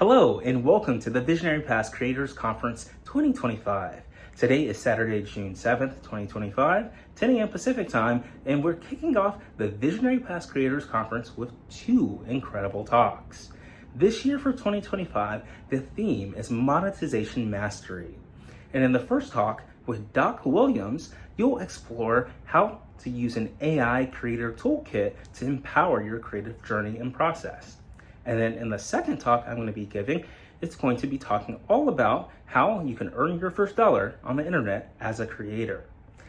Hello and welcome to the visionaryPass Creators Conference 2025. Today is Saturday, June 7th, 2025, 10 a.m. Pacific Time, and we're kicking off the visionaryPass Creators Conference with two incredible talks. This year for 2025, the theme is Monetization Mastery. And in the first talk with Doc Williams, you'll explore how to use an AI creator toolkit to empower your creative journey and process. And then in the second talk I'm going to be giving, it's going to be talking all about how you can earn your first dollar on the internet as a creator.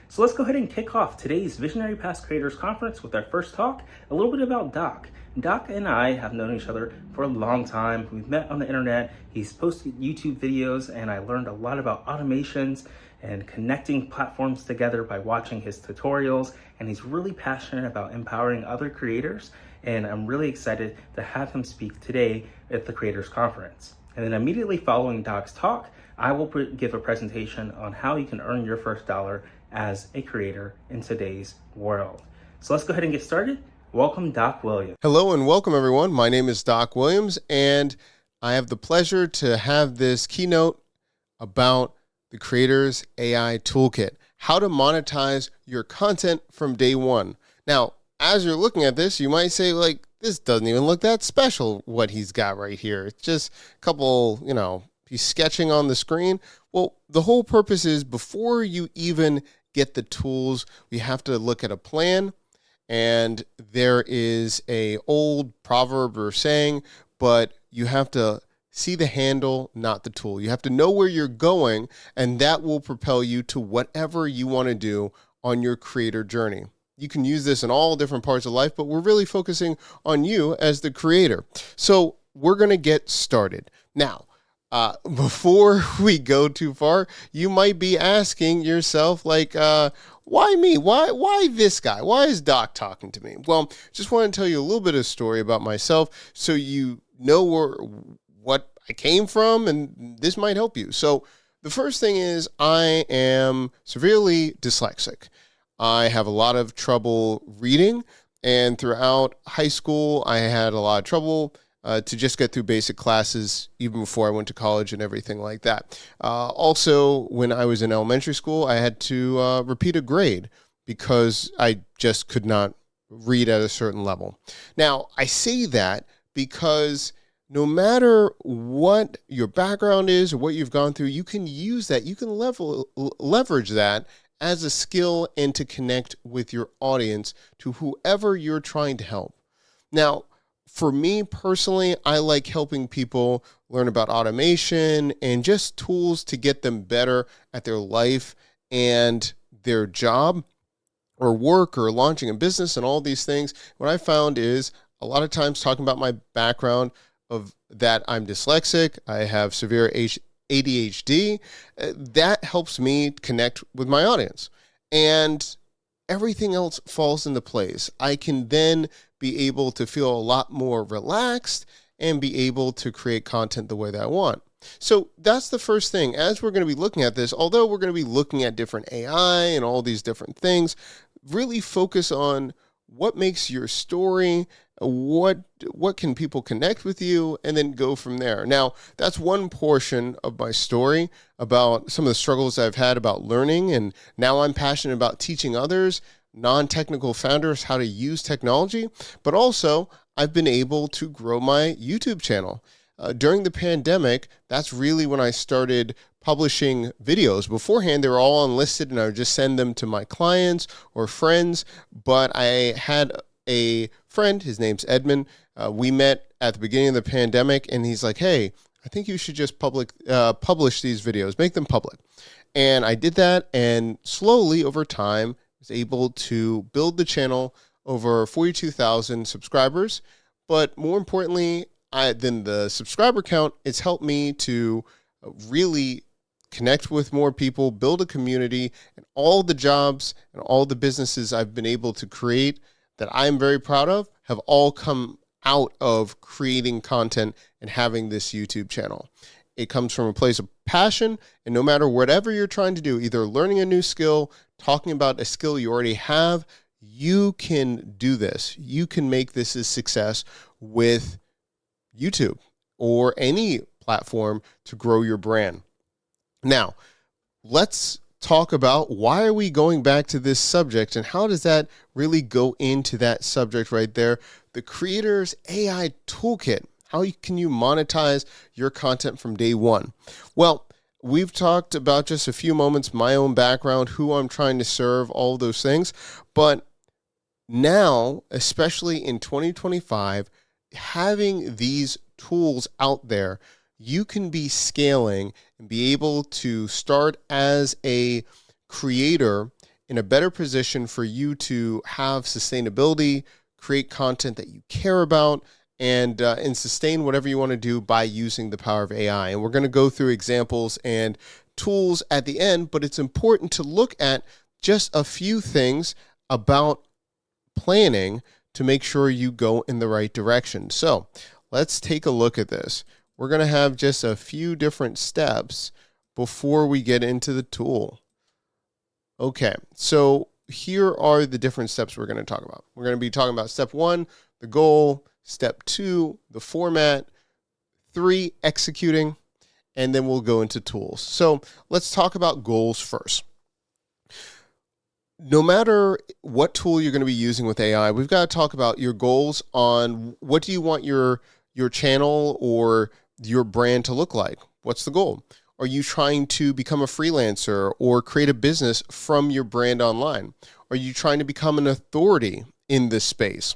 So let's go ahead and kick off today's visionaryPass Creators Conference with our first talk, a little bit about Doc. Doc and I have known each other for a long time. We've met on the internet. He's posted YouTube videos, and I learned a lot about automations and connecting platforms together by watching his tutorials. And he's really passionate about empowering other creators. And I'm really excited to have him speak today at the Creators Conference. And then immediately following Doc's talk, I will give a presentation on how you can earn your first dollar as a creator in today's world. So let's go ahead and get started. Welcome, Doc Williams. Hello and welcome, everyone. My name is Doc Williams, and I have the pleasure to have this keynote about the Creators AI Toolkit, how to monetize your content from day one. Now, as you're looking at this, you might say, like, this doesn't even look that special, what he's got right here. It's just a couple, he's sketching on the screen. Well, the whole purpose is before you even get the tools, we have to look at a plan. And there is a old proverb or saying, but you have to see the handle, not the tool. You have to know where you're going, and that will propel you to whatever you want to do on your creator journey. You can use this in all different parts of life, but we're really focusing on you as the creator. So we're going to get started. Now, before we go too far, you might be asking yourself, like, why me? Why this guy? Why is Doc talking to me? Well, just want to tell you a little bit of a story about myself so you know what I came from, and this might help you. So the first thing is I am severely dyslexic. I have a lot of trouble reading, and throughout high school, I had a lot of trouble to just get through basic classes, even before I went to college and everything like that. Also, when I was in elementary school, I had to repeat a grade because I just could not read at a certain level. Now, I say that because no matter what your background is or what you've gone through, you can use that, you can leverage that as a skill and to connect with your audience, to whoever you're trying to help. Now, for me personally, I like helping people learn about automation and just tools to get them better at their life and their job or work or launching a business and all these things. What I found is a lot of times talking about my background of that I'm dyslexic, I have severe ADHD, that helps me connect with my audience. And everything else falls into place. I can then be able to feel a lot more relaxed and be able to create content the way that I want. So that's the first thing. As we're going to be looking at this, although we're going to be looking at different AI and all these different things, really focus on what makes your story, what can people connect with you, and then go from there. Now, that's one portion of my story about some of the struggles I've had about learning, and now I'm passionate about teaching others, non-technical founders, how to use technology, but also I've been able to grow my YouTube channel. During the pandemic, that's really when I started publishing videos. Beforehand, they were all unlisted, and I would just send them to my clients or friends, but I had a friend, his name's Edmund. We met at the beginning of the pandemic, and he's like, hey, I think you should just publish these videos, make them public. And I did that, and slowly over time, was able to build the channel over 42,000 subscribers. But more importantly than the subscriber count, it's helped me to really connect with more people, build a community, and all the jobs and all the businesses I've been able to create that I'm very proud of have all come out of creating content and having this YouTube channel. It comes from a place of passion, and no matter whatever you're trying to do, either learning a new skill, talking about a skill you already have, you can do this. You can make this a success with YouTube or any platform to grow your brand. Now, let's talk about why are we going back to this subject and how does that really go into that subject right there? The Creators AI Toolkit. How can you monetize your content from day one? Well, we've talked about just a few moments, my own background, who I'm trying to serve, all those things. But now, especially in 2025, having these tools out there, you can be scaling and be able to start as a creator in a better position for you to have sustainability, create content that you care about, and sustain whatever you want to do by using the power of AI. And we're going to go through examples and tools at the end, but it's important to look at just a few things about planning to make sure you go in the right direction. So let's take a look at this. We're going to have just a few different steps before we get into the tool. Okay, so here are the different steps we're going to talk about. We're going to be talking about step 1, the goal, step 2, the format, 3, executing, and then we'll go into tools. So let's talk about goals first. No matter what tool you're going to be using with AI, we've got to talk about your goals on what do you want your channel or your brand to look like? What's the goal? Are you trying to become a freelancer or create a business from your brand online? Are you trying to become an authority in this space?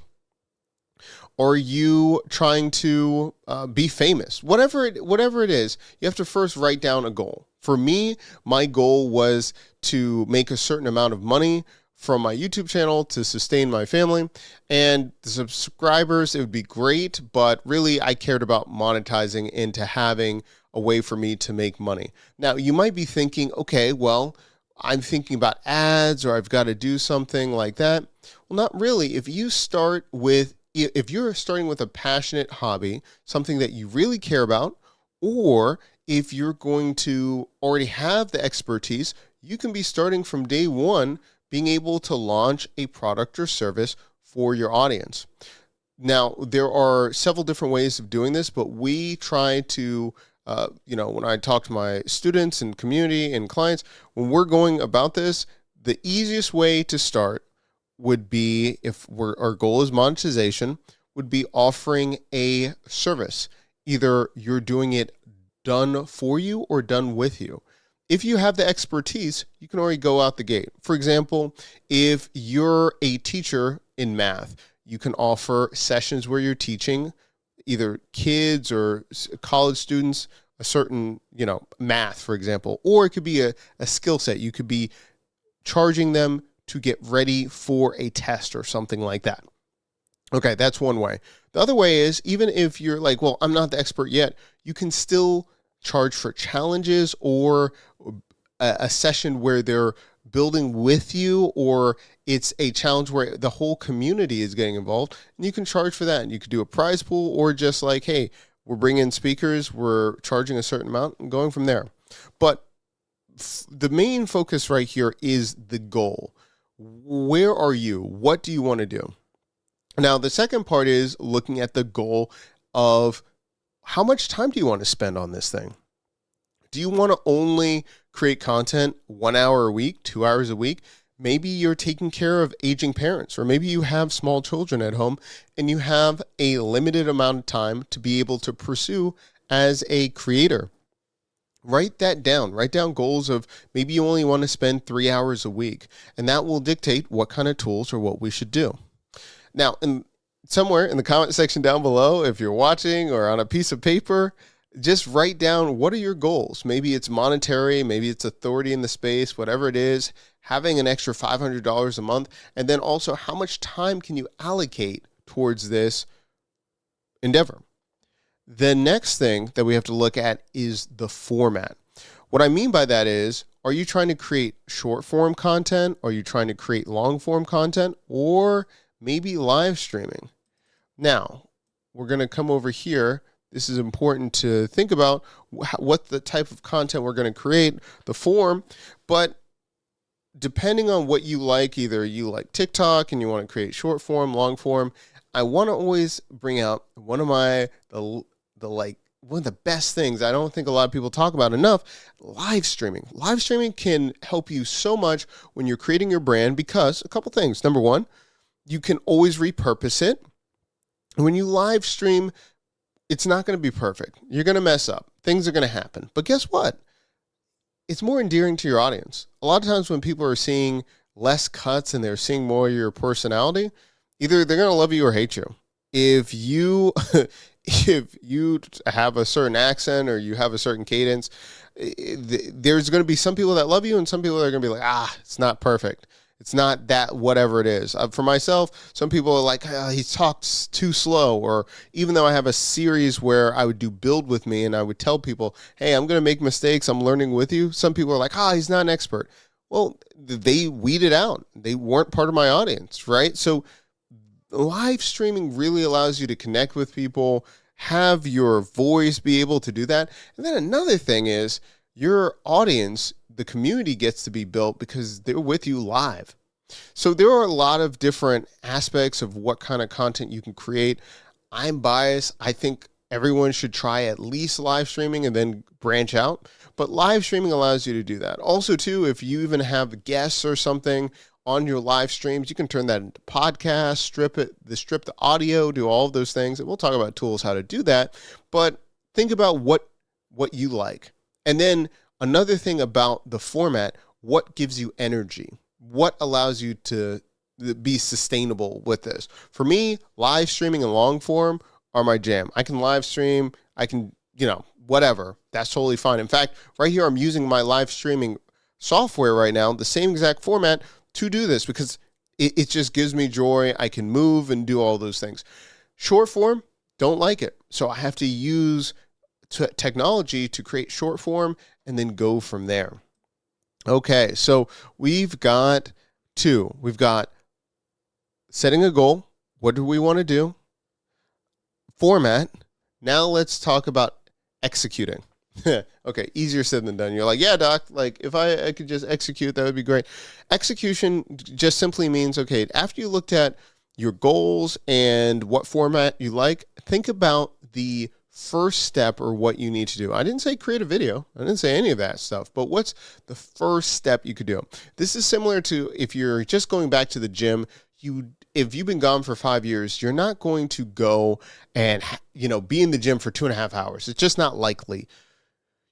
Are you trying to be famous? Whatever it is, you have to first write down a goal. For me, my goal was to make a certain amount of money from my YouTube channel to sustain my family. And the subscribers, it would be great, but really I cared about monetizing into having a way for me to make money. Now, you might be thinking, okay, well, I'm thinking about ads or I've got to do something like that. Well, not really. If you're starting with a passionate hobby, something that you really care about, or if you're going to already have the expertise, you can be starting from day one, being able to launch a product or service for your audience. Now, there are several different ways of doing this, but we try to, when I talk to my students and community and clients, when we're going about this, the easiest way to start would be, if our goal is monetization, would be offering a service. Either you're doing it done for you or done with you. If you have the expertise, you can already go out the gate. For example, if you're a teacher in math, you can offer sessions where you're teaching either kids or college students a certain, math, for example, or it could be a skill set. You could be charging them to get ready for a test or something like that. Okay, that's one way. The other way is, even if you're like, well, I'm not the expert yet, you can still charge for challenges or a session where they're building with you, or it's a challenge where the whole community is getting involved, and you can charge for that. And you could do a prize pool, or just like, hey, we're bringing speakers, we're charging a certain amount, and going from there. But the main focus right here is the goal. Where are you? What do you want to do? Now, the second part is looking at the goal of how much time do you want to spend on this thing? Do you want to only create content 1 hour a week, 2 hours a week? Maybe you're taking care of aging parents, or maybe you have small children at home and you have a limited amount of time to be able to pursue as a creator. Write that down. Write down goals of maybe you only want to spend 3 hours a week, and that will dictate what kind of tools or what we should do. Now, somewhere in the comment section down below, if you're watching or on a piece of paper, just write down, what are your goals? Maybe it's monetary, maybe it's authority in the space, whatever it is, having an extra $500 a month. And then also, how much time can you allocate towards this endeavor? The next thing that we have to look at is the format. What I mean by that is, are you trying to create short form content? Are you trying to create long form content? Or maybe live streaming? Now, we're going to come over here. This is important to think about what the type of content we're going to create, the form, but depending on what you like, either you like TikTok and you want to create short form, long form, I want to always bring out one of one of the best things I don't think a lot of people talk about enough, live streaming. Live streaming can help you so much when you're creating your brand because a couple things. Number one, you can always repurpose it. When you live stream, it's not going to be perfect. You're going to mess up. Things are going to happen. But guess what? It's more endearing to your audience. A lot of times when people are seeing less cuts and they're seeing more of your personality, either they're going to love you or hate you. If you if you have a certain accent or you have a certain cadence, there's going to be some people that love you and some people that are going to be like, it's not perfect. It's not that whatever it is. For myself, some people are like, he talks too slow. Or even though I have a series where I would do build with me and I would tell people, hey, I'm going to make mistakes. I'm learning with you. Some people are like, he's not an expert. Well, they weeded out. They weren't part of my audience, right? So live streaming really allows you to connect with people, have your voice be able to do that. And then another thing is your audience, the community gets to be built because they're with you live. So there are a lot of different aspects of what kind of content you can create. I'm biased. I think everyone should try at least live streaming and then branch out. But live streaming allows you to do that. Also, too, if you even have guests or something on your live streams, you can turn that into podcasts, strip the audio, do all of those things. And we'll talk about tools how to do that. But think about what you like. And then another thing about the format, what gives you energy? What allows you to be sustainable with this? For me, live streaming and long form are my jam. I can live stream. I can, whatever. That's totally fine. In fact, right here, I'm using my live streaming software right now, the same exact format to do this because it just gives me joy. I can move and do all those things. Short form, don't like it. So I have to use technology to create short form and then go from there. Okay, so we've got two. We've got setting a goal. What do we want to do? Format. Now let's talk about executing. Okay, easier said than done. You're like, yeah, Doc, like if I could just execute, that would be great. Execution just simply means, okay, after you looked at your goals and what format you like, think about the first step or what you need to do. I didn't say create a video. I didn't say any of that stuff, but what's the first step you could do? This is similar to if you're just going back to the gym, if you've been gone for 5 years, you're not going to go and, be in the gym for 2.5 hours. It's just not likely.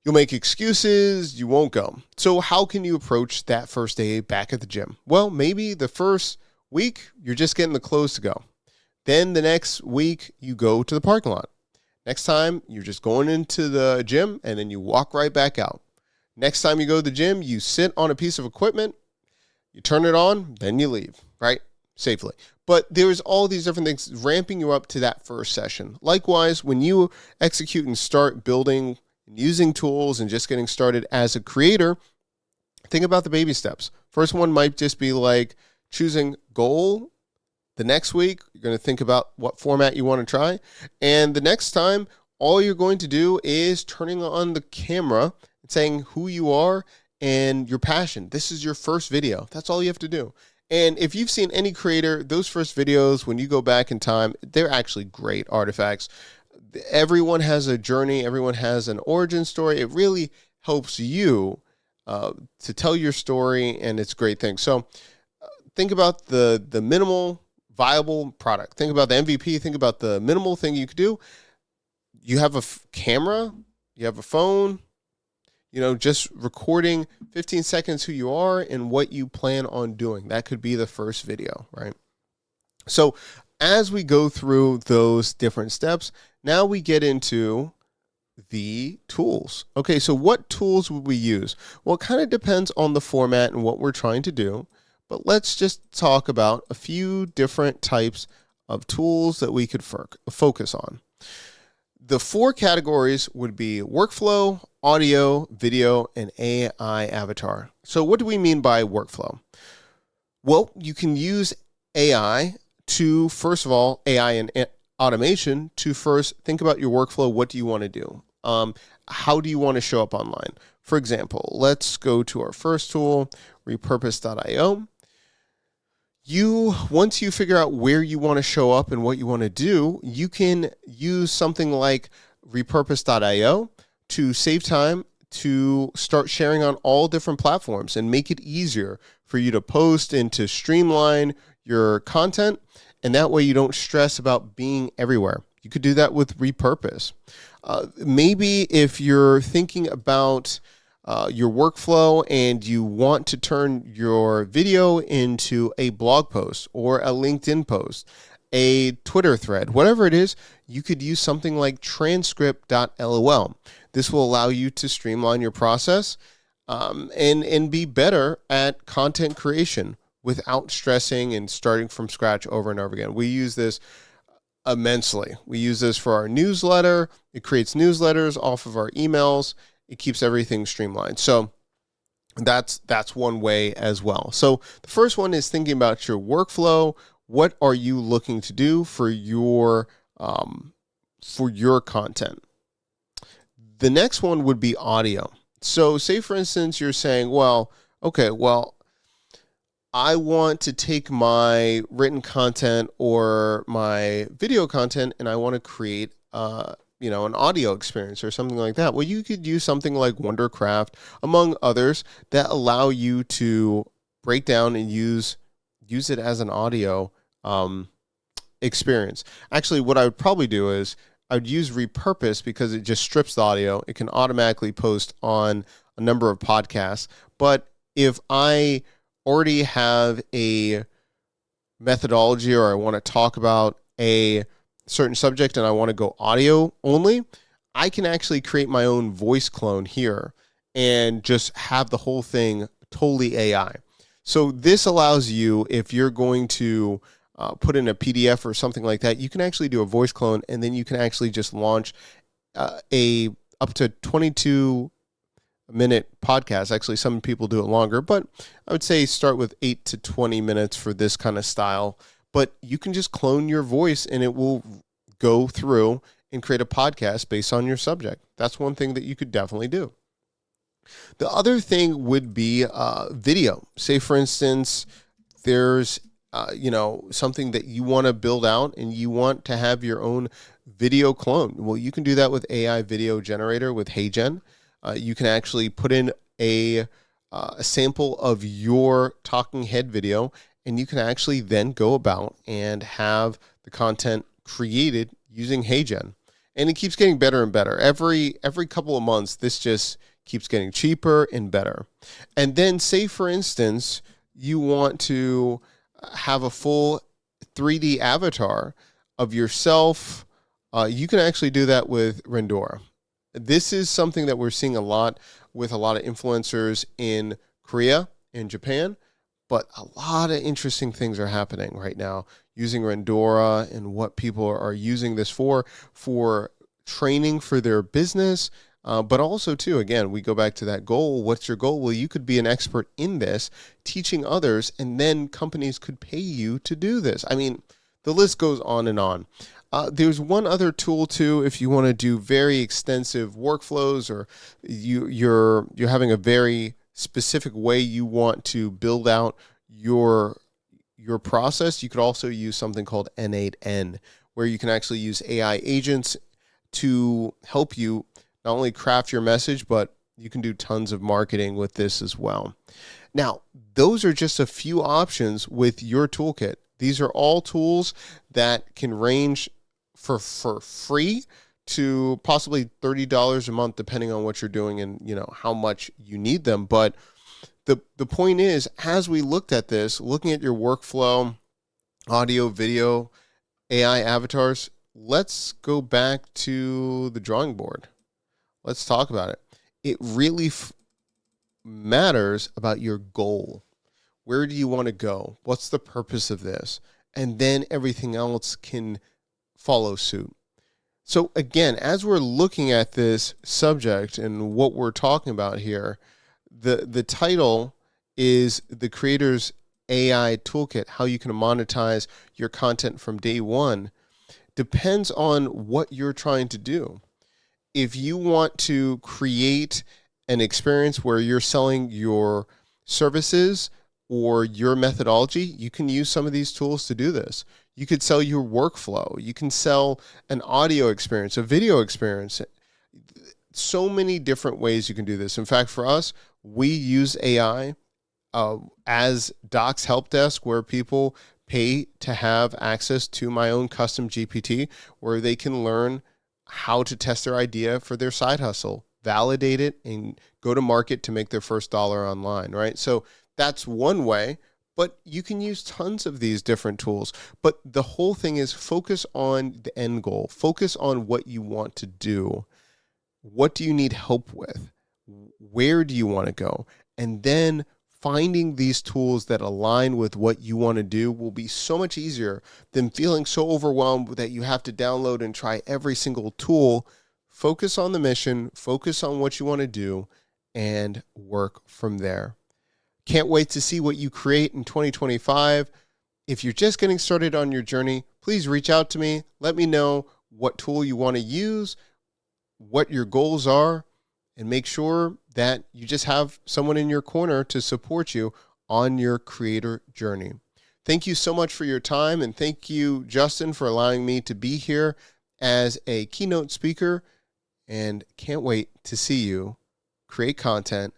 You'll make excuses, you won't go. So how can you approach that first day back at the gym? Well, maybe the first week, you're just getting the clothes to go. Then the next week, you go to the parking lot. Next time, you're just going into the gym and then you walk right back out. Next time you go to the gym, you sit on a piece of equipment, you turn it on, then you leave, right? Safely. But there's all these different things ramping you up to that first session. Likewise, when you execute and start building and using tools and just getting started as a creator, think about the baby steps. First one might just be like choosing goal. The next week, you're going to think about what format you want to try. And the next time, all you're going to do is turning on the camera and saying who you are and your passion. This is your first video. That's all you have to do. And if you've seen any creator, those first videos, when you go back in time, they're actually great artifacts. Everyone has a journey. Everyone has an origin story. It really helps you to tell your story, and it's a great thing. So think about the minimal viable product. Think about the MVP. Think about the minimal thing you could do. You have a camera. You have a phone. Just recording 15 seconds who you are and what you plan on doing. That could be the first video, right? So as we go through those different steps, now we get into the tools. Okay, so what tools would we use? Well, it kind of depends on the format and what we're trying to do, but let's just talk about a few different types of tools that we could focus on. The 4 categories would be workflow, audio, video, and AI avatar. So what do we mean by workflow? Well, you can use AI to, first of all, AI and automation to first think about your workflow. What do you want to do? How do you want to show up online? For example, let's go to our first tool, repurpose.io. Once you figure out where you want to show up and what you want to do, you can use something like repurpose.io to save time to start sharing on all different platforms and make it easier for you to post and to streamline your content. And that way you don't stress about being everywhere. You could do that with repurpose. Maybe if you're thinking about your workflow and you want to turn your video into a blog post or a LinkedIn post, a Twitter thread, whatever it is, you could use something like transcript.lol. This will allow you to streamline your process and be better at content creation without stressing and starting from scratch over and over again. We use this immensely. We use this for our newsletter. It creates newsletters off of our emails. It keeps everything streamlined. So that's one way as well. So the first one is thinking about your workflow. What are you looking to do for your content? The next one would be audio. So say, for instance, you're saying, I want to take my written content or my video content and I want to create an audio experience or something like that. Well, you could use something like Wondercraft, among others, that allow you to break down and use it as an audio experience. Actually, what I would probably do is I would use repurpose because it just strips the audio. It can automatically post on a number of podcasts. But if I already have a methodology or I want to talk about a certain subject and I want to go audio only, I can actually create my own voice clone here and just have the whole thing totally AI. So this allows you, if you're going to put in a PDF or something like that, you can actually do a voice clone and then you can actually just launch a up to 22-minute podcast. Actually, some people do it longer, but I would say start with 8 to 20 minutes for this kind of style. But you can just clone your voice and it will go through and create a podcast based on your subject. That's one thing that you could definitely do. The other thing would be video. Say, for instance, there's something that you want to build out and you want to have your own video clone. Well, you can do that with AI video generator with HeyGen. You can actually put in a sample of your talking head video, and you can actually then go about and have the content created using HeyGen. And it keeps getting better and better. Every couple of months, this just keeps getting cheaper and better. And then say, for instance, you want to have a full 3D avatar of yourself. You can actually do that with Rendora. This is something that we're seeing a lot with a lot of influencers in Korea and Japan, but a lot of interesting things are happening right now using Rendora and what people are using this for training for their business. But also, too, again, we go back to that goal. What's your goal? Well, you could be an expert in this, teaching others, and then companies could pay you to do this. I mean, the list goes on and on. There's one other tool, too, if you want to do very extensive workflows or you're having a very specific way you want to build out your process. You could also use something called N8N, where you can actually use AI agents to help you not only craft your message, but you can do tons of marketing with this as well. Now, those are just a few options with your toolkit. These are all tools that can range for free to possibly $30 a month, depending on what you're doing and how much you need them. But the point is, as we looked at this, looking at your workflow, audio, video, AI avatars, let's go back to the drawing board. Let's talk about it. It really matters about your goal. Where do you want to go? What's the purpose of this? And then everything else can follow suit. So again, as we're looking at this subject and what we're talking about here, the title is The Creator's AI Toolkit, how you can monetize your content from day one, depends on what you're trying to do. If you want to create an experience where you're selling your services or your methodology, you can use some of these tools to do this. You could sell your workflow. You can sell an audio experience, a video experience. So many different ways you can do this. In fact, for us, we use AI as Doc's help desk, where people pay to have access to my own custom GPT, where they can learn how to test their idea for their side hustle, validate it, and go to market to make their first dollar online, right? So that's one way, but you can use tons of these different tools. But the whole thing is focus on the end goal, focus on what you want to do. What do you need help with? Where do you want to go? And then finding these tools that align with what you want to do will be so much easier than feeling so overwhelmed that you have to download and try every single tool. Focus on the mission, focus on what you want to do, and work from there. Can't wait to see what you create in 2025. If you're just getting started on your journey, please reach out to me. Let me know what tool you want to use, what your goals are, and make sure that you just have someone in your corner to support you on your creator journey. Thank you so much for your time, and thank you, Justin, for allowing me to be here as a keynote speaker, and can't wait to see you create content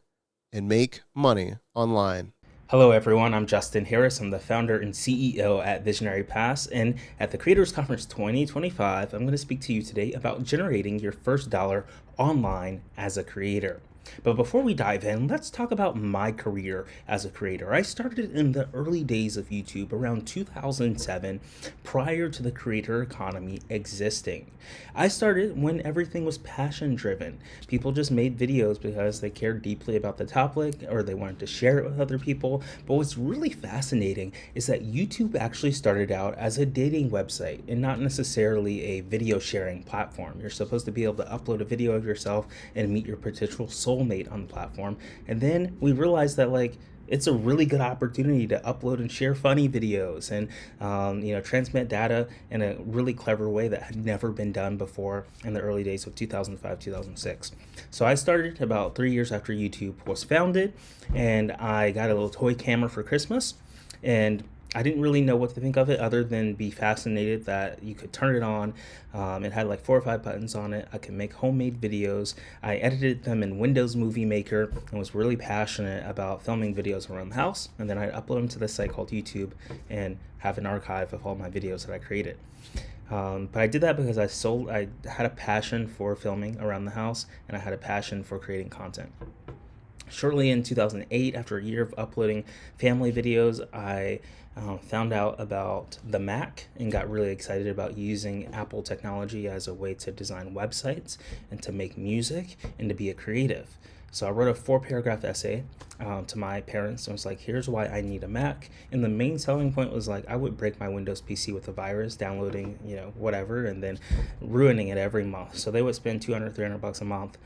and make money online. Hello everyone, I'm Justin Harris. I'm the founder and CEO at visionaryPass, and at the Creators Conference 2025, I'm going to speak to you today about generating your first dollar online as a creator. But before we dive in, let's talk about my career as a creator. I started in the early days of YouTube around 2007, prior to the creator economy existing. I started when everything was passion driven. People just made videos because they cared deeply about the topic or they wanted to share it with other people. But what's really fascinating is that YouTube actually started out as a dating website and not necessarily a video sharing platform. You're supposed to be able to upload a video of yourself and meet your potential soulmate on the platform. And then we realized that it's a really good opportunity to upload and share funny videos and transmit data in a really clever way that had never been done before in the early days of 2005, 2006. So I started about 3 years after YouTube was founded, and I got a little toy camera for Christmas, and I didn't really know what to think of it other than be fascinated that you could turn it on. It had like 4 or 5 buttons on it. I could make homemade videos. I edited them in Windows Movie Maker and was really passionate about filming videos around the house. And then I'd upload them to this site called YouTube and have an archive of all my videos that I created. But I did that because I had a passion for filming around the house, and I had a passion for creating content. Shortly in 2008, after a year of uploading family videos, I found out about the Mac and got really excited about using Apple technology as a way to design websites and to make music and to be a creative. So I wrote a 4-paragraph essay to my parents and was like, here's why I need a Mac. And the main selling point was I would break my Windows PC with a virus, downloading, whatever, and then ruining it every month. So they would spend $200, $300 a month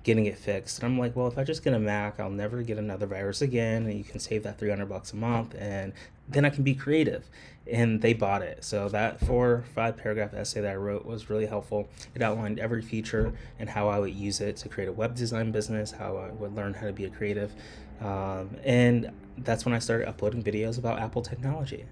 getting it fixed. And I'm like, well, if I just get a Mac, I'll never get another virus again, and you can save that $300 a month, and then I can be creative. And they bought it. So that 4 or 5 paragraph essay that I wrote was really helpful. It outlined every feature and how I would use it to create a web design business, how I would learn how to be a creative. And that's when I started uploading videos about Apple technology.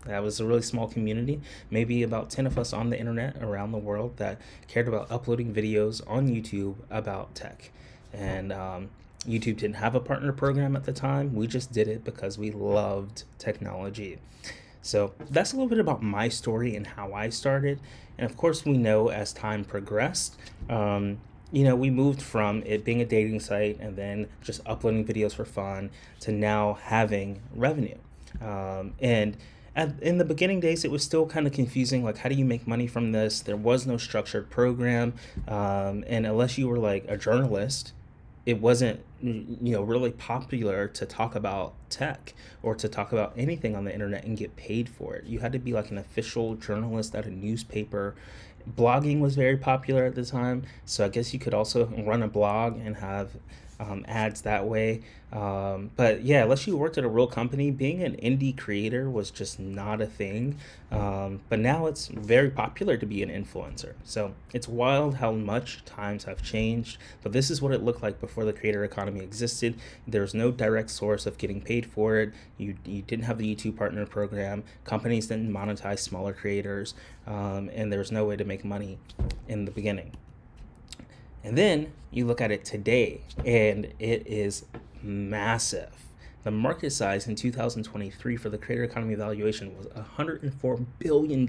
That was a really small community, maybe about 10 of us on the internet around the world that cared about uploading videos on YouTube about tech. And YouTube didn't have a partner program at the time. We just did it because we loved technology. So that's a little bit about my story and how I started. And of course, we know as time progressed, we moved from it being a dating site and then just uploading videos for fun to now having revenue. In the beginning days, it was still kind of confusing. Like, how do you make money from this? There was no structured program. And unless you were like a journalist, it wasn't, really popular to talk about tech or to talk about anything on the internet and get paid for it. You had to be like an official journalist at a newspaper. Blogging was very popular at the time, so I guess you could also run a blog and have ads that way. But yeah, unless you worked at a real company, being an indie creator was just not a thing. But now it's very popular to be an influencer. So it's wild how much times have changed. But this is what it looked like before the creator economy existed. There was no direct source of getting paid for it. You didn't have the YouTube partner program. Companies didn't monetize smaller creators. And there was no way to make money in the beginning. And then you look at it today, and it is massive. The market size in 2023 for the creator economy valuation was $104 billion,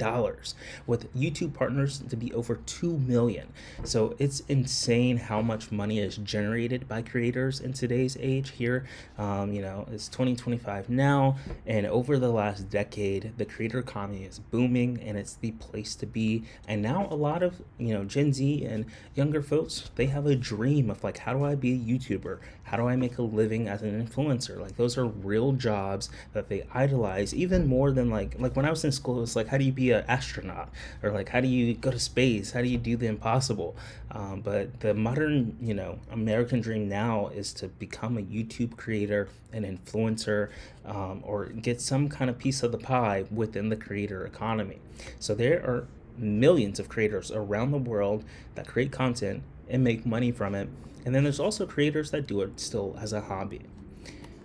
with YouTube partners to be over 2 million. So it's insane how much money is generated by creators in today's age here. It's 2025 now, and over the last decade, the creator economy is booming, and it's the place to be. And now a lot of, Gen Z and younger folks, they have a dream of like, how do I be a YouTuber? How do I make a living as an influencer? Like, those are real jobs that they idolize even more than like when I was in school, it was like, how do you be an astronaut? Or like, how do you go to space? How do you do the impossible? But the modern, American dream now is to become a YouTube creator, an influencer, or get some kind of piece of the pie within the creator economy. So there are millions of creators around the world that create content and make money from it. And then there's also creators that do it still as a hobby.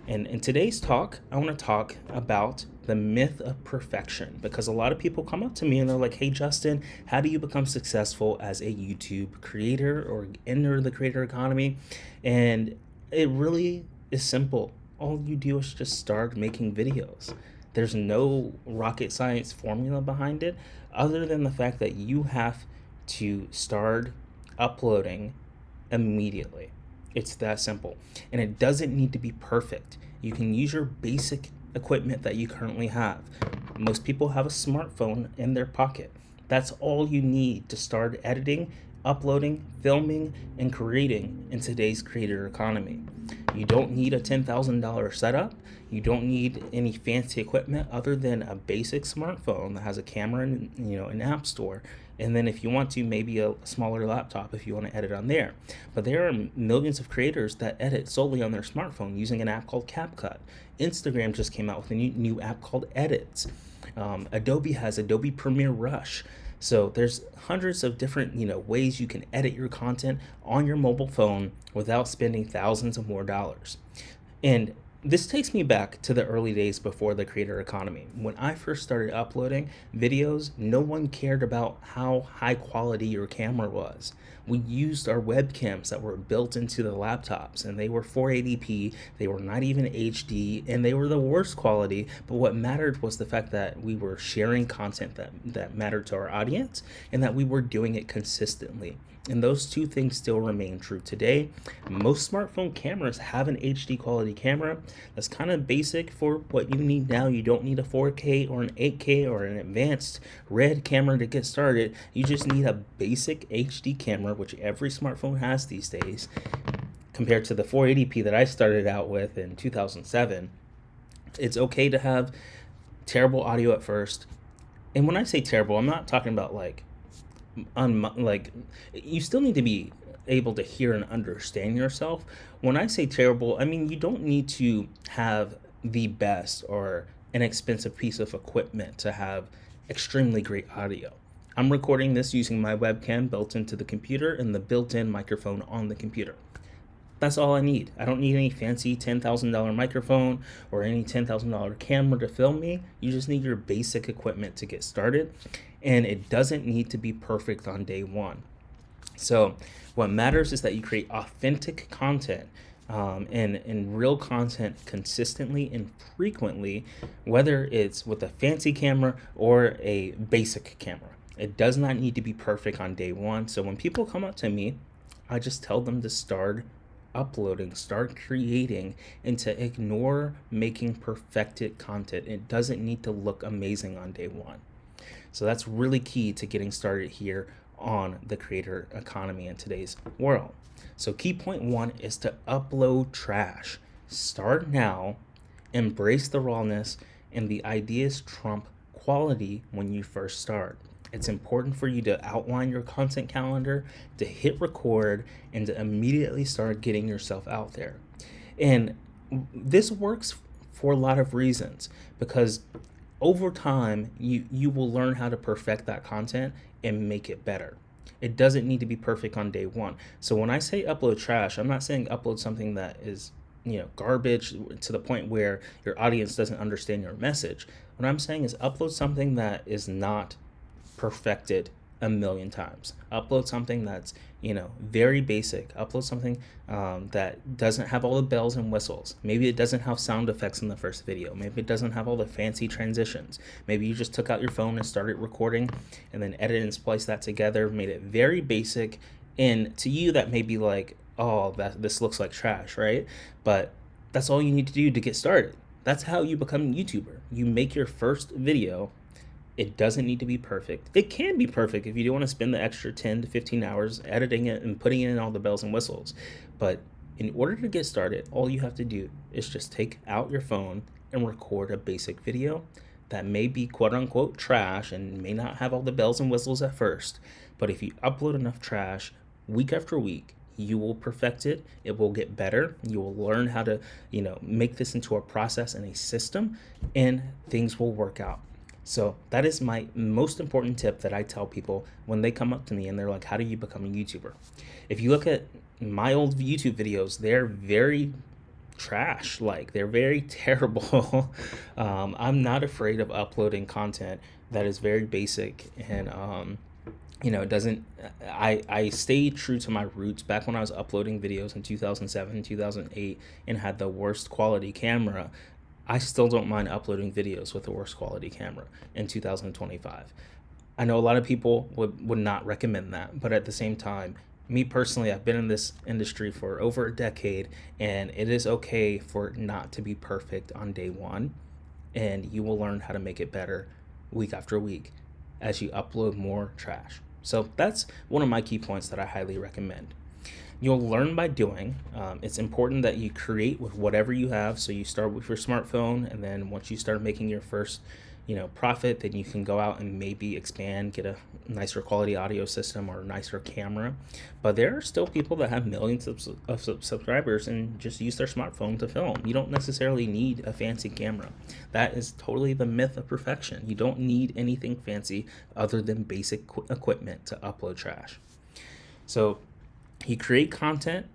And in today's talk, I want to talk about the myth of perfection, because a lot of people come up to me and they're like, hey, Justin, how do you become successful as a YouTube creator or enter the creator economy? And it really is simple. All you do is just start making videos. There's no rocket science formula behind it, other than the fact that you have to start uploading immediately. It's that simple. And it doesn't need to be perfect. You can use your basic equipment that you currently have. Most people have a smartphone in their pocket. That's all you need to start editing, uploading, filming, and creating in today's creator economy. You don't need a $10,000 setup. You don't need any fancy equipment other than a basic smartphone that has a camera and an app store. And then if you want to, maybe a smaller laptop if you want to edit on there. But there are millions of creators that edit solely on their smartphone using an app called CapCut. Instagram just came out with a new app called Edits. Adobe has Adobe Premiere Rush. So there's hundreds of different, ways you can edit your content on your mobile phone without spending thousands of more dollars. And this takes me back to the early days before the creator economy. When I first started uploading videos, no one cared about how high quality your camera was. We used our webcams that were built into the laptops, and they were 480p, they were not even HD, and they were the worst quality. But what mattered was the fact that we were sharing content that mattered to our audience, and that we were doing it consistently. And those two things still remain true today. Most smartphone cameras have an HD quality camera. That's kind of basic for what you need now. You don't need a 4K or an 8K or an advanced red camera to get started. You just need a basic HD camera, which every smartphone has these days, compared to the 480p that I started out with in 2007. It's okay to have terrible audio at first. And when I say terrible, I'm not talking about you still need to be able to hear and understand yourself. When I say terrible, I mean you don't need to have the best or an expensive piece of equipment to have extremely great audio. I'm recording this using my webcam built into the computer and the built-in microphone on the computer. That's all I need. I don't need any fancy $10,000 microphone or any $10,000 camera to film me. You just need your basic equipment to get started, and it doesn't need to be perfect on day one. So what matters is that you create authentic content and real content consistently and frequently, whether it's with a fancy camera or a basic camera. It does not need to be perfect on day one. So when people come up to me, I just tell them to start uploading, start creating, and to ignore making perfected content. It doesn't need to look amazing on day one. So that's really key to getting started here on the creator economy in today's world. So key point one is to upload trash. Start now, embrace the rawness, and the ideas trump quality when you first start. It's important for you to outline your content calendar, to hit record, and to immediately start getting yourself out there. And this works for a lot of reasons, because over time you will learn how to perfect that content and make it better. It doesn't need to be perfect on day one. So when I say upload trash, I'm not saying upload something that is garbage to the point where your audience doesn't understand your message. What I'm saying is upload something that is not perfected a million times. Upload something that's very basic. Upload something that doesn't have all the bells and whistles. Maybe it doesn't have sound effects in the first video. Maybe it doesn't have all the fancy transitions. Maybe you just took out your phone and started recording and then edited and spliced that together, made it very basic. And to you that may be like, oh, this looks like trash, right? But that's all you need to do to get started. That's how you become a YouTuber. You make your first video. It doesn't need to be perfect. It can be perfect if you don't want to spend the extra 10 to 15 hours editing it and putting in all the bells and whistles. But in order to get started, all you have to do is just take out your phone and record a basic video that may be quote unquote trash and may not have all the bells and whistles at first. But if you upload enough trash week after week, you will perfect it. It will get better. You will learn how to, make this into a process and a system, and things will work out. So that is my most important tip that I tell people when they come up to me and they're like, how do you become a YouTuber? If you look at my old YouTube videos, they're very trash, like they're very terrible. I'm not afraid of uploading content that is very basic and it doesn't, I stay true to my roots. Back when I was uploading videos in 2007, 2008 and had the worst quality camera, I still don't mind uploading videos with the worst quality camera in 2025. I know a lot of people would not recommend that, but at the same time, me personally, I've been in this industry for over a decade, and it is okay for it not to be perfect on day one, and you will learn how to make it better week after week as you upload more trash. So that's one of my key points that I highly recommend. You'll learn by doing. It's important that you create with whatever you have. So you start with your smartphone, and then once you start making your first, profit, then you can go out and maybe expand, get a nicer quality audio system or a nicer camera. But there are still people that have millions of subscribers and just use their smartphone to film. You don't necessarily need a fancy camera. That is totally the myth of perfection. You don't need anything fancy other than basic equipment to upload trash. So you create content,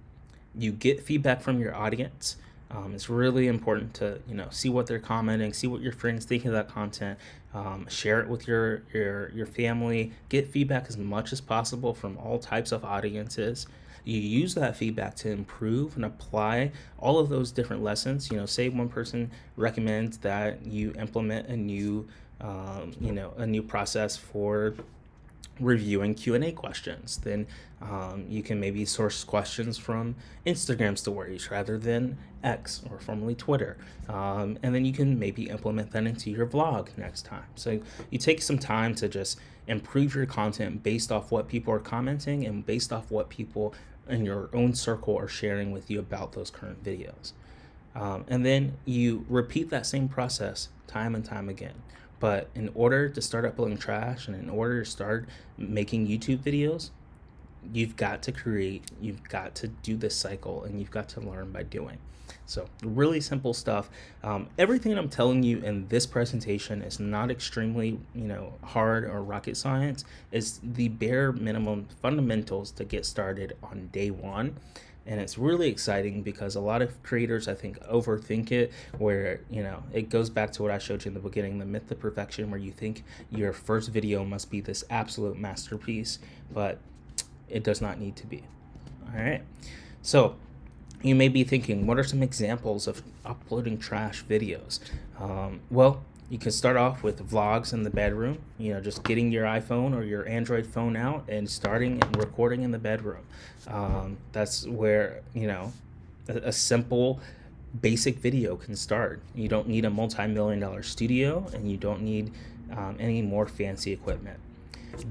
you get feedback from your audience. It's really important to see what they're commenting, see what your friends think of that content, share it with your family, get feedback as much as possible from all types of audiences. You use that feedback to improve and apply all of those different lessons. Say one person recommends that you implement a new process for reviewing Q&A questions, then you can maybe source questions from Instagram stories rather than X, or formerly Twitter, and then you can maybe implement that into your vlog next time. So you take some time to just improve your content based off what people are commenting and based off what people in your own circle are sharing with you about those current videos, and then you repeat that same process time and time again. But in order to start uploading trash and in order to start making YouTube videos, you've got to create, you've got to do this cycle, and you've got to learn by doing. So really simple stuff. Everything I'm telling you in this presentation is not extremely, hard or rocket science. It's the bare minimum fundamentals to get started on day one. And it's really exciting because a lot of creators, I think, overthink it, where, it goes back to what I showed you in the beginning, the myth of perfection, where you think your first video must be this absolute masterpiece, but it does not need to be. All right. So you may be thinking, what are some examples of uploading trash videos? Well, you can start off with vlogs in the bedroom, just getting your iPhone or your Android phone out and starting and recording in the bedroom. That's where, a simple basic video can start. You don't need a multi-million-dollar studio, and you don't need any more fancy equipment.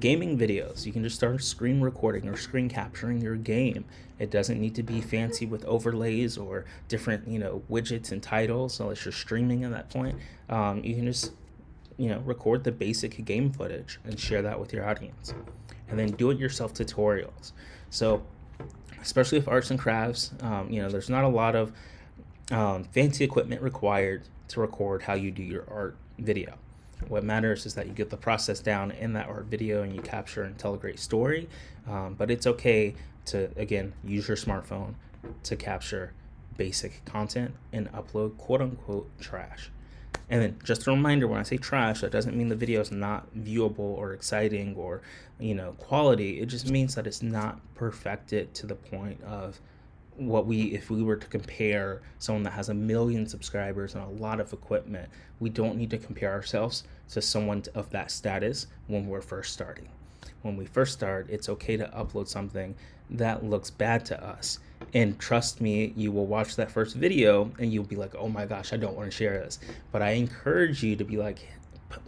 Gaming videos, you can just start screen recording or screen capturing your game. It doesn't need to be fancy with overlays or different widgets and titles unless you're streaming at that point. You can just record the basic game footage and share that with your audience. And then do it yourself tutorials. So especially with arts and crafts, there's not a lot of fancy equipment required to record how you do your art video. What matters is that you get the process down in that art video and you capture and tell a great story. But it's okay to, again, use your smartphone to capture basic content and upload quote unquote trash. And then just a reminder, when I say trash, that doesn't mean the video is not viewable or exciting or, quality. It just means that it's not perfected to the point of if we were to compare someone that has 1 million subscribers and a lot of equipment, we don't need to compare ourselves to someone of that status when we're first starting. When we first start, it's okay to upload something that looks bad to us. And trust me, you will watch that first video and you'll be like, oh my gosh, I don't want to share this. But I encourage you to be like,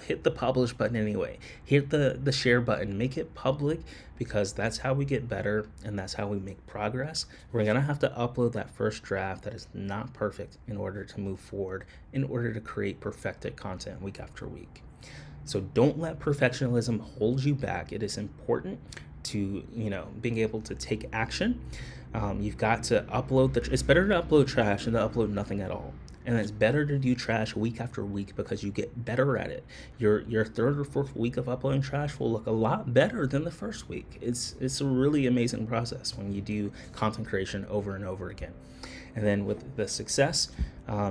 hit the publish button anyway. Hit the share button, make it public, because that's how we get better and that's how we make progress. We're going to have to upload that first draft that is not perfect in order to move forward, in order to create perfected content week after week. So don't let perfectionism hold you back. It is important to, being able to take action. You've got to upload it's better to upload trash than to upload nothing at all. And it's better to do trash week after week because you get better at it. Your third or fourth week of uploading trash will look a lot better than the first week. It's a really amazing process when you do content creation over and over again. And then with the success,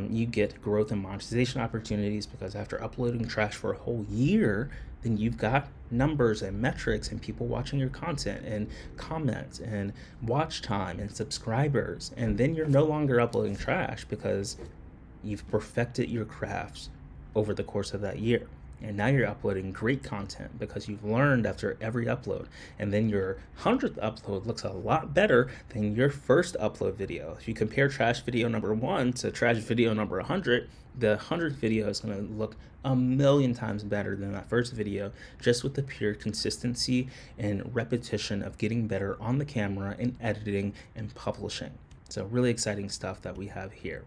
you get growth and monetization opportunities, because after uploading trash for a whole year, then you've got numbers and metrics and people watching your content and comments and watch time and subscribers. And then you're no longer uploading trash because you've perfected your crafts over the course of that year. And now you're uploading great content because you've learned after every upload. And then your 100th upload looks a lot better than your first upload video. If you compare trash video number 1 to trash video number 100, the 100th video is going to look 1,000,000 times better than that first video, just with the pure consistency and repetition of getting better on the camera and editing and publishing. So really exciting stuff that we have here.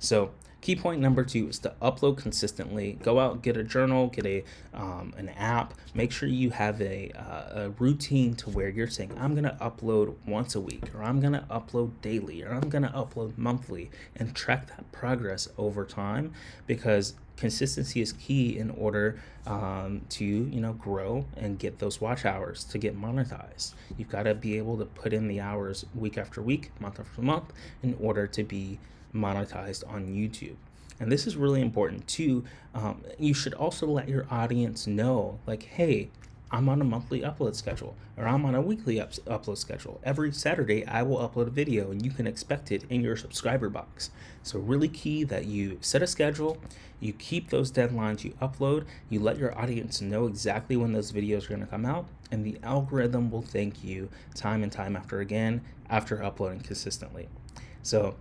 So key point number 2 is to upload consistently. Go out, get a journal, get an app. Make sure you have a routine to where you're saying, I'm going to upload once a week, or I'm going to upload daily, or I'm going to upload monthly, and track that progress over time, because consistency is key in order to grow and get those watch hours to get monetized. You've got to be able to put in the hours week after week, month after month, in order to be monetized on YouTube. And this is really important too. You should also let your audience know, like, hey, I'm on a monthly upload schedule, or I'm on a weekly upload schedule. Every Saturday I will upload a video and you can expect it in your subscriber box. So really key that you set a schedule, you keep those deadlines, you upload, you let your audience know exactly when those videos are going to come out, and the algorithm will thank you time and time after again after uploading consistently. So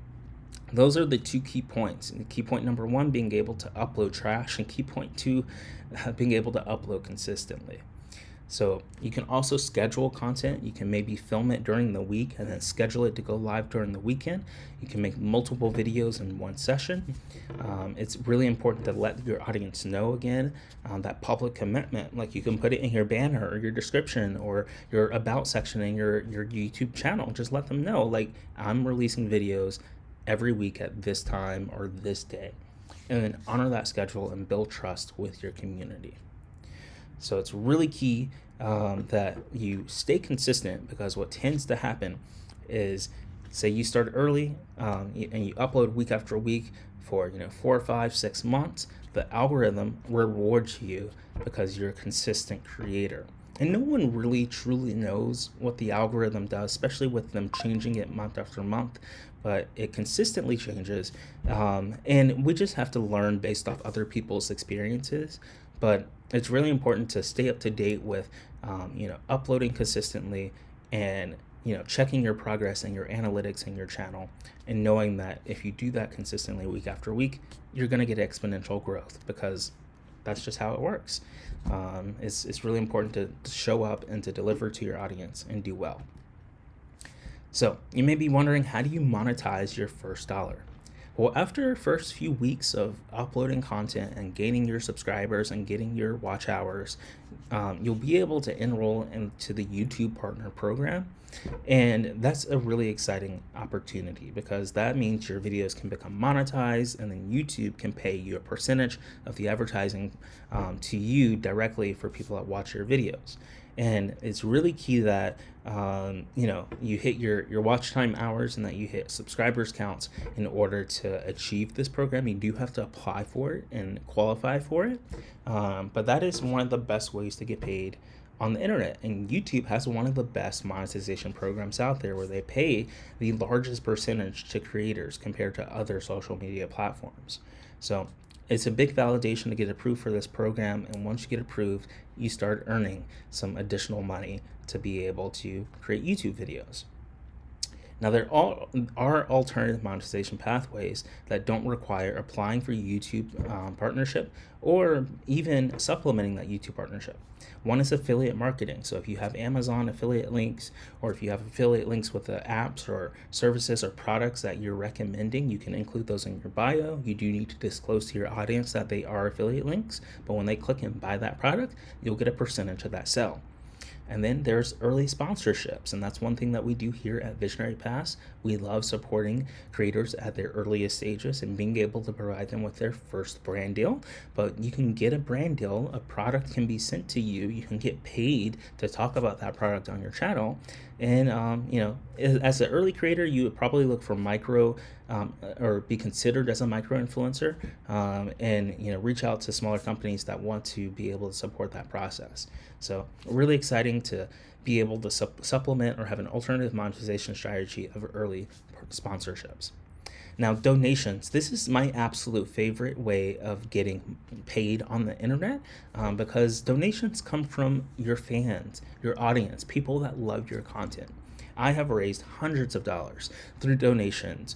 those are the 2 key points. And key point number 1 being able to upload trash, and key point 2 being able to upload consistently. So you can also schedule content. You can maybe film it during the week and then schedule it to go live during the weekend. You can make multiple videos in one session. It's really important to let your audience know, again, that public commitment. Like, you can put it in your banner or your description or your about section in your YouTube channel. Just let them know, like, I'm releasing videos every week at this time or this day, and then honor that schedule and build trust with your community. So it's really key that you stay consistent, because what tends to happen is, say you start early and you upload week after week for 4, 5, 6 months, the algorithm rewards you because you're a consistent creator. And no one really truly knows what the algorithm does, especially with them changing it month after month, but it consistently changes. And we just have to learn based off other people's experiences. But it's really important to stay up to date with, uploading consistently and, checking your progress and your analytics in your channel, and knowing that if you do that consistently week after week, you're going to get exponential growth, because that's just how it works. It's really important to show up and to deliver to your audience and do well. So you may be wondering, how do you monetize your first dollar? Well, after first few weeks of uploading content and gaining your subscribers and getting your watch hours, you'll be able to enroll into the YouTube Partner Program. And that's a really exciting opportunity because that means your videos can become monetized, and then YouTube can pay you a percentage of the advertising to you directly for people that watch your videos. And it's really key that you hit your watch time hours and that you hit subscribers counts in order to achieve this program. You do have to apply for it and qualify for it, but that is one of the best ways to get paid on the internet. And YouTube has one of the best monetization programs out there, where they pay the largest percentage to creators compared to other social media platforms. So it's a big validation to get approved for this program, and once you get approved, you start earning some additional money to be able to create YouTube videos. Now, there are alternative monetization pathways that don't require applying for YouTube partnership or even supplementing that YouTube partnership. One is affiliate marketing. So if you have Amazon affiliate links, or if you have affiliate links with the apps or services or products that you're recommending, you can include those in your bio. You do need to disclose to your audience that they are affiliate links, but when they click and buy that product, you'll get a percentage of that sale. And then there's early sponsorships, and that's one thing that we do here at visionaryPass. We love supporting creators at their earliest stages and being able to provide them with their first brand deal. But you can get a brand deal, a product can be sent to you, you can get paid to talk about that product on your channel. And as an early creator, you would probably look for micro or be considered as a micro influencer, and reach out to smaller companies that want to be able to support that process. So really exciting to be able to supplement or have an alternative monetization strategy of early sponsorships. Now, donations. This is my absolute favorite way of getting paid on the internet, because donations come from your fans, your audience, people that love your content. I have raised hundreds of dollars through donations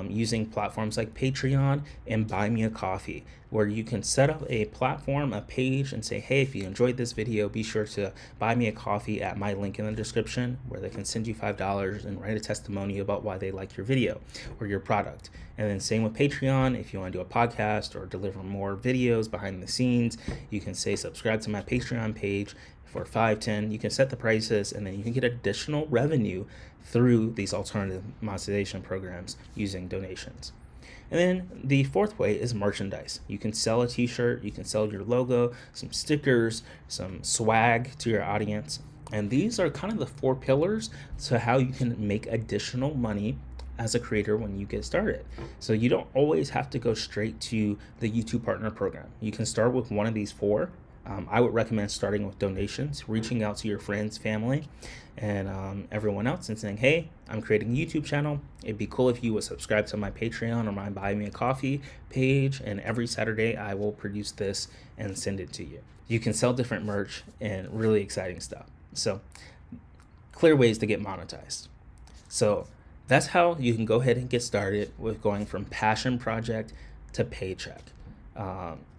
using platforms like Patreon and Buy Me a Coffee, where you can set up a platform, a page, and say, hey, if you enjoyed this video, be sure to buy me a coffee at my link in the description, where they can send you $5 and write a testimony about why they like your video or your product. And then same with Patreon. If you want to do a podcast or deliver more videos behind the scenes, you can say subscribe to my Patreon page for $5, $10. You can set the prices, and then you can get additional revenue through these alternative monetization programs using donations. And then the fourth way is merchandise. You can sell a t-shirt, you can sell your logo, some stickers, some swag to your audience. And these are kind of the four pillars to how you can make additional money as a creator when you get started. So you don't always have to go straight to the YouTube Partner Program. You can start with one of these four. I would recommend starting with donations, reaching out to your friends, family, and everyone else and saying, hey, I'm creating a YouTube channel. It'd be cool if you would subscribe to my Patreon or my Buy Me a Coffee page, and every Saturday I will produce this and send it to you. You can sell different merch and really exciting stuff. So clear ways to get monetized. So that's how you can go ahead and get started with going from passion project to paycheck.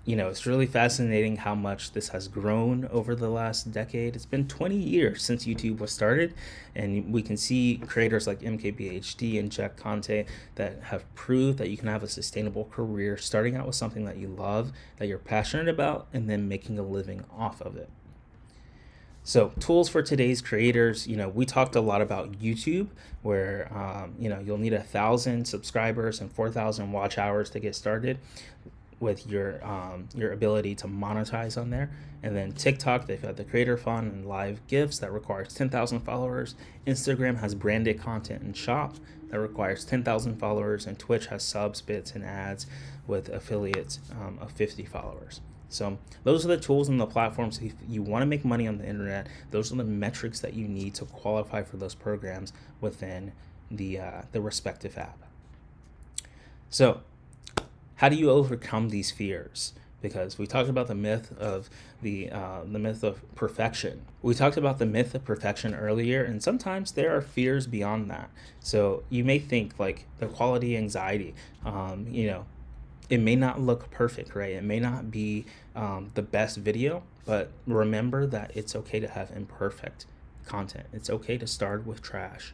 It's really fascinating how much this has grown over the last decade. It's been 20 years since YouTube was started, and we can see creators like MKBHD and Jack Conte that have proved that you can have a sustainable career starting out with something that you love, that you're passionate about, and then making a living off of it. So tools for today's creators, we talked a lot about YouTube, where, you'll need 1,000 subscribers and 4,000 watch hours to get started with your ability to monetize on there. And then TikTok, they've got the creator fund and live gifts that requires 10,000 followers. Instagram has branded content and shop that requires 10,000 followers, and Twitch has subs, bits, and ads with affiliates of 50 followers. So those are the tools and the platforms. If you want to make money on the internet, those are the metrics that you need to qualify for those programs within the respective app. So how do you overcome these fears? Because we talked about the myth of the myth of perfection. We talked about the myth of perfection earlier, and sometimes there are fears beyond that. So you may think like the quality anxiety. It may not look perfect, right? It may not be the best video, but remember that it's okay to have imperfect content. It's okay to start with trash.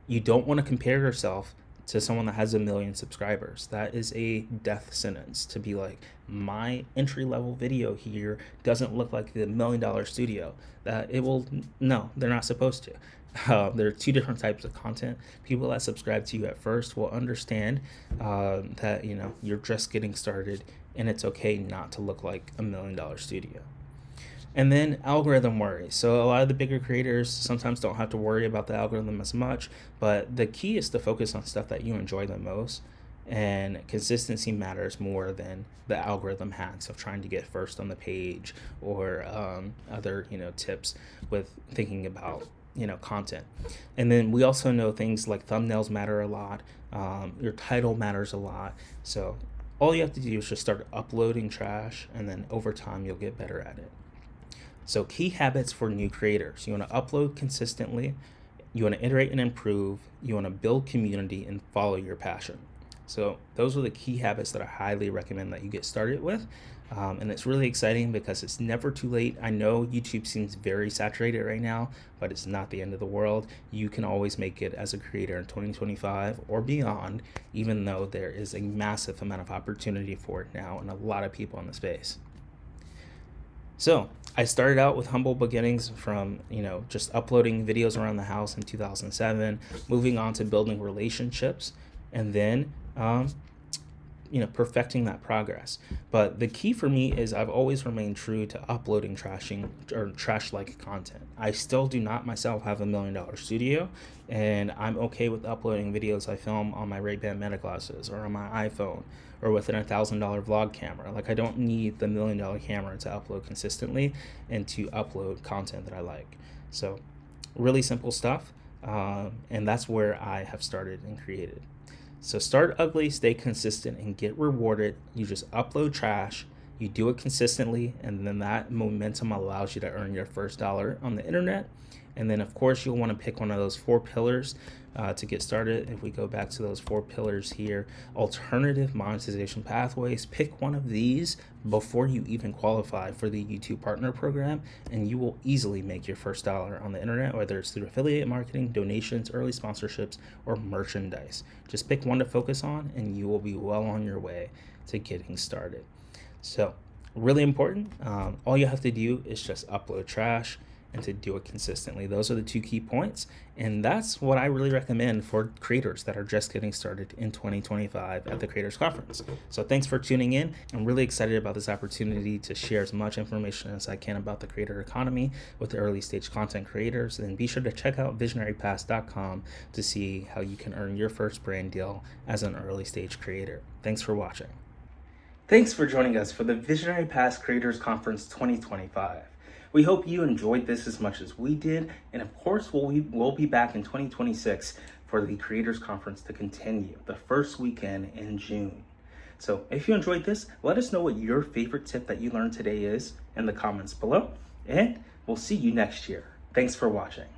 You don't want to compare yourself to someone that has 1 million subscribers. That is a death sentence to be like, my entry level video here doesn't look like the $1 million studio. That it will, no, they're not supposed to. There are two different types of content. People that subscribe to you at first will understand that you're just getting started, and it's okay not to look like $1 million studio. And then algorithm worry. So a lot of the bigger creators sometimes don't have to worry about the algorithm as much, but the key is to focus on stuff that you enjoy the most, and consistency matters more than the algorithm hacks of trying to get first on the page or other tips with thinking about content. And then we also know things like thumbnails matter a lot. Your title matters a lot. So all you have to do is just start uploading trash, and then over time you'll get better at it. So key habits for new creators: you want to upload consistently, you want to iterate and improve, you want to build community, and follow your passion. So those are the key habits that I highly recommend that you get started with. And it's really exciting because it's never too late. I know YouTube seems very saturated right now, but it's not the end of the world. You can always make it as a creator in 2025 or beyond, even though there is a massive amount of opportunity for it now and a lot of people in the space. So I started out with humble beginnings from, just uploading videos around the house in 2007, moving on to building relationships, and then, perfecting that progress. But the key for me is I've always remained true to uploading trash-like content. I still do not myself have $1 million studio, and I'm okay with uploading videos I film on my Ray-Ban Meta glasses or on my iPhone or with an $1,000 vlog camera. Like, I don't need the $1 million camera to upload consistently and to upload content that I like. So really simple stuff, and that's where I have started and created. So start ugly, stay consistent, and get rewarded. You just upload trash, you do it consistently, and then that momentum allows you to earn your first dollar on the internet. And then, of course, you'll want to pick one of those 4 pillars to get started. If we go back to those 4 pillars here: alternative monetization pathways. Pick one of these before you even qualify for the YouTube Partner Program, and you will easily make your first dollar on the internet, whether it's through affiliate marketing, donations, early sponsorships, or merchandise. Just pick one to focus on, and you will be well on your way to getting started. So, really important. All you have to do is just upload trash and to do it consistently. Those are the 2 key points, and that's what I really recommend for creators that are just getting started in 2025 at the Creators Conference. So thanks for tuning in. I'm really excited about this opportunity to share as much information as I can about the creator economy with the early stage content creators. And be sure to check out visionarypass.com to see how you can earn your first brand deal as an early stage creator. Thanks for watching. Thanks for joining us for the Visionary Pass Creators Conference 2025. We hope you enjoyed this as much as we did, and of course we'll be back in 2026 for the Creators Conference to continue the first weekend in June. So if you enjoyed this, let us know what your favorite tip that you learned today is in the comments below, and we'll see you next year. Thanks for watching.